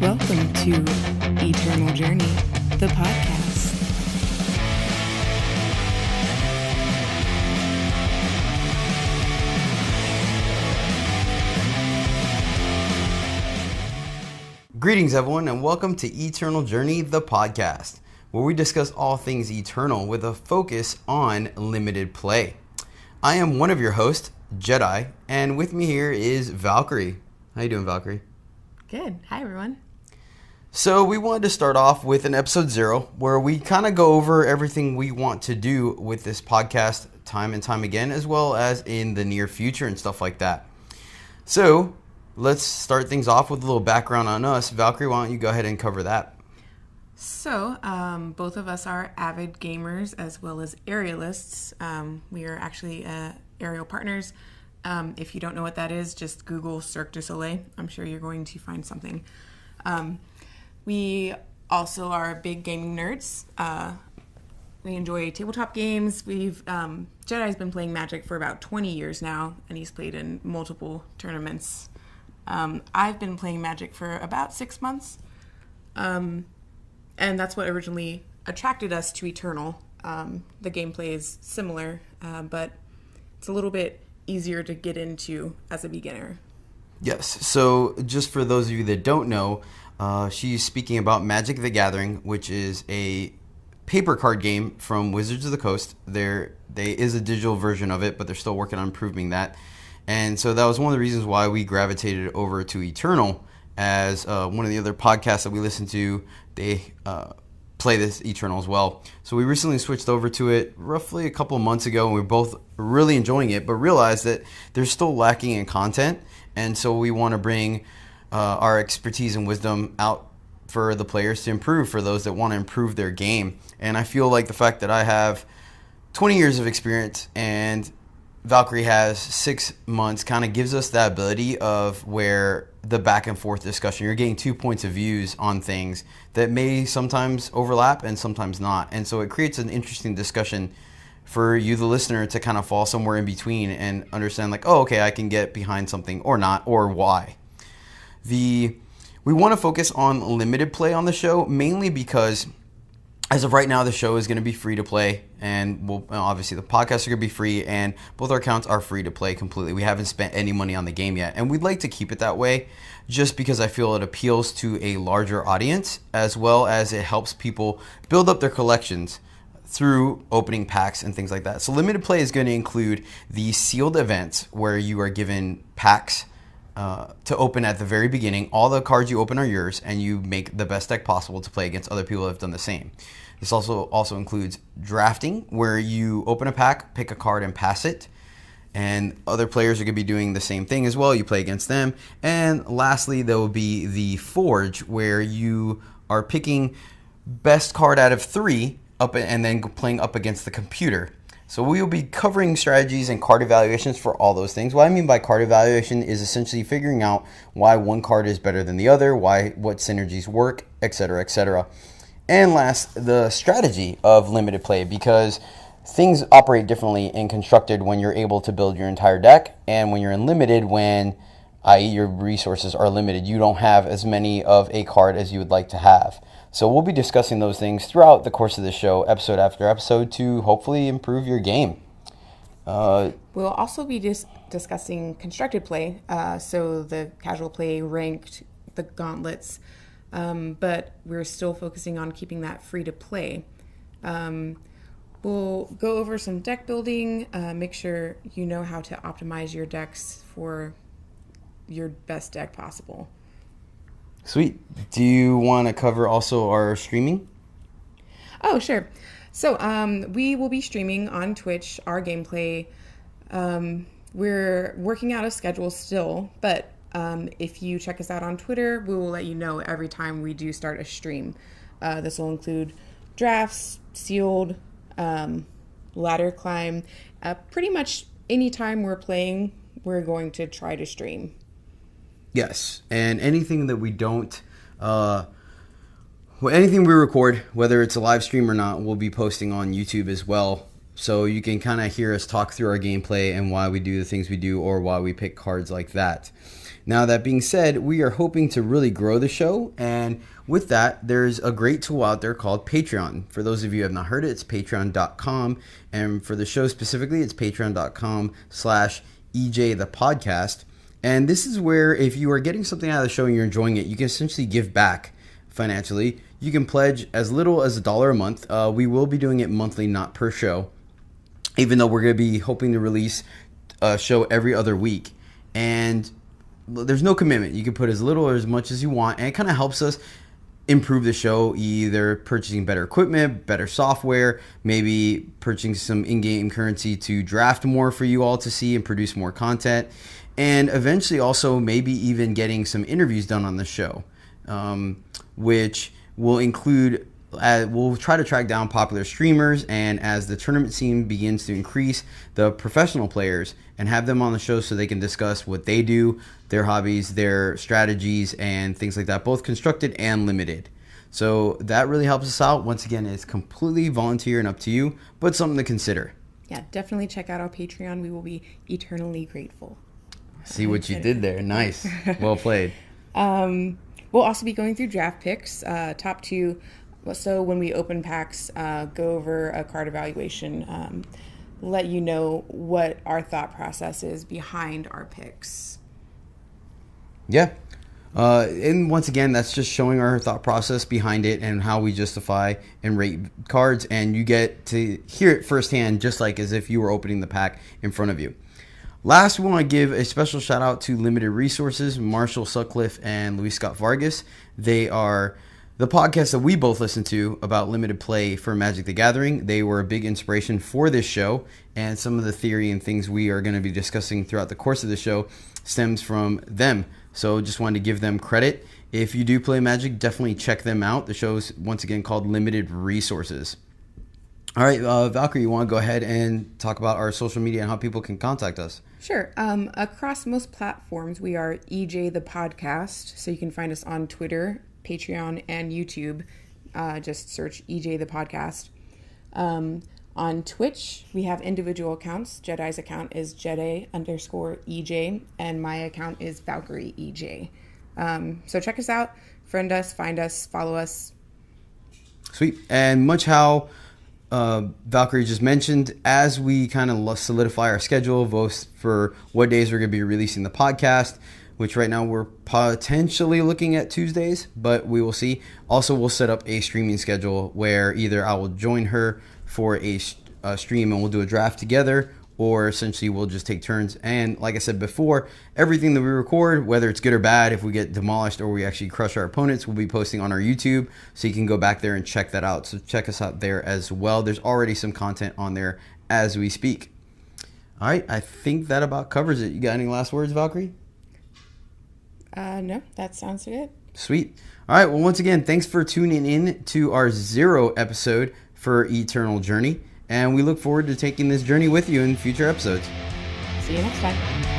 Welcome to Eternal Journey, the podcast. Greetings, everyone, and welcome to Eternal Journey, the podcast, where we discuss all things eternal with a focus on limited play. I am one of your hosts, Jedi, and with me here is Valkyrie. How you doing, Valkyrie? Good. Hi, everyone. So we wanted to start off with an episode 0 where we kind of go over everything we want to do with this podcast time and time again, as well as in the near future and stuff like that. So let's start things off with a little background on us. Valkyrie, why don't you go ahead and cover that? So, both of us are avid gamers as well as aerialists. We are actually aerial partners. If you don't know what that is, just Google Cirque du Soleil. I'm sure you're going to find something. We also are big gaming nerds. We enjoy tabletop games. Jedi's been playing Magic for about 20 years now, and he's played in multiple tournaments. I've been playing Magic for about 6 months. And that's what originally attracted us to Eternal. The gameplay is similar, but it's a little bit easier to get into as a beginner. Yes, so just for those of you that don't know, she's speaking about Magic the Gathering, which is a paper card game from Wizards of the Coast. There is a digital version of it, but they're still working on improving that. And so that was one of the reasons why we gravitated over to Eternal, as one of the other podcasts that we listen to, they play this Eternal as well. So we recently switched over to it roughly a couple of months ago, and we're both really enjoying it, but realized that there's still lacking in content. And so we want to bring our expertise and wisdom out for the players to improve, for those that want to improve their game. And I feel like the fact that I have 20 years of experience and Valkyrie has 6 months kind of gives us that ability of where the back and forth discussion, you're getting 2 points of views on things that may sometimes overlap and sometimes not. And so it creates an interesting discussion for you, the listener, to kind of fall somewhere in between and understand like, oh, okay, I can get behind something or not, or why. We want to focus on limited play on the show, mainly because as of right now, the show is going to be free to play, and obviously the podcasts are going to be free, and both our accounts are free to play completely. We haven't spent any money on the game yet, and we'd like to keep it that way just because I feel it appeals to a larger audience, as well as it helps people build up their collections through opening packs and things like that. So limited play is going to include the sealed events where you are given packs to open at the very beginning. All the cards you open are yours, and you make the best deck possible to play against other people that have done the same. This also includes drafting, where you open a pack, pick a card, and pass it. And other players are going to be doing the same thing as well. You play against them. And lastly, there will be the Forge, where you are picking best card out of 3 and then playing up against the computer. So we will be covering strategies and card evaluations for all those things. What I mean by card evaluation is essentially figuring out why one card is better than the other, what synergies work, etc., etc. And last, the strategy of limited play, because things operate differently in constructed when you're able to build your entire deck, and when you're in limited, when, i.e., your resources are limited, you don't have as many of a card as you would like to have. So we'll be discussing those things throughout the course of the show, episode after episode, to hopefully improve your game. We'll also be discussing constructed play, so the casual play, ranked, the gauntlets, but we're still focusing on keeping that free to play. We'll go over some deck building, make sure you know how to optimize your decks for your best deck possible. Sweet. Do you want to cover also our streaming? Oh, sure. So we will be streaming on Twitch our gameplay. We're working out a schedule still, but if you check us out on Twitter, we will let you know every time we do start a stream. This will include drafts, sealed, ladder climb. Pretty much any time we're playing, we're going to try to stream. Yes, and anything that we don't, anything we record, whether it's a live stream or not, we'll be posting on YouTube as well. So you can kind of hear us talk through our gameplay and why we do the things we do, or why we pick cards like that. Now, that being said, we are hoping to really grow the show, and with that, there's a great tool out there called Patreon. For those of you who have not heard it, it's patreon.com, and for the show specifically, it's patreon.com/EJ the podcast. And this is where, if you are getting something out of the show and you're enjoying it, you can essentially give back financially. You can pledge as little as $1 a month. We will be doing it monthly, not per show, even though we're going to be hoping to release a show every other week. And there's no commitment. You can put as little or as much as you want, and it kind of helps us improve the show, either purchasing better equipment, better software, maybe purchasing some in-game currency to draft more for you all to see and produce more content, and eventually also maybe even getting some interviews done on the show, which will include we'll try to track down popular streamers, and as the tournament scene begins to increase, the professional players, and have them on the show so they can discuss what they do, their hobbies, their strategies, and things like that, both constructed and limited. So that really helps us out. Once again, it's completely volunteer and up to you, but something to consider. Yeah, definitely check out our Patreon. We will be eternally grateful. See what you did there. Nice. Well played. We'll also be going through draft picks, top 2. So when we open packs, go over a card evaluation, let you know what our thought process is behind our picks. Yeah. And once again, that's just showing our thought process behind it and how we justify and rate cards. And you get to hear it firsthand, just like as if you were opening the pack in front of you. Last, we want to give a special shout out to Limited Resources, Marshall Sutcliffe and Luis Scott Vargas. They are the podcast that we both listen to about limited play for Magic the Gathering. They were a big inspiration for this show, and some of the theory and things we are going to be discussing throughout the course of the show stems from them. So just wanted to give them credit. If you do play Magic, definitely check them out. The show is once again called Limited Resources. All right, Valkyrie, you want to go ahead and talk about our social media and how people can contact us? Sure. Across most platforms, we are EJ the Podcast. So you can find us on Twitter, Patreon, and YouTube. Just search EJ the Podcast. On Twitch, we have individual accounts. Jedi's account is Jedi_EJ, and my account is Valkyrie EJ. So check us out, friend us, find us, follow us. Sweet. And much how Valkyrie just mentioned, as we kind of solidify our schedule, both for what days we're going to be releasing the podcast, which right now we're potentially looking at Tuesdays, but we will see. Also, we'll set up a streaming schedule where either I will join her for a stream and we'll do a draft together, or essentially we'll just take turns. And like I said before, everything that we record, whether it's good or bad, if we get demolished or we actually crush our opponents, we'll be posting on our YouTube, so you can go back there and check that out. So check us out there as well. There's already some content on there as we speak. All right, I think that about covers it. You got any last words, Valkyrie? No, that sounds good. Sweet. All right, well, once again, thanks for tuning in to our 0 episode for Eternal Journey, and we look forward to taking this journey with you in future episodes. See you next time.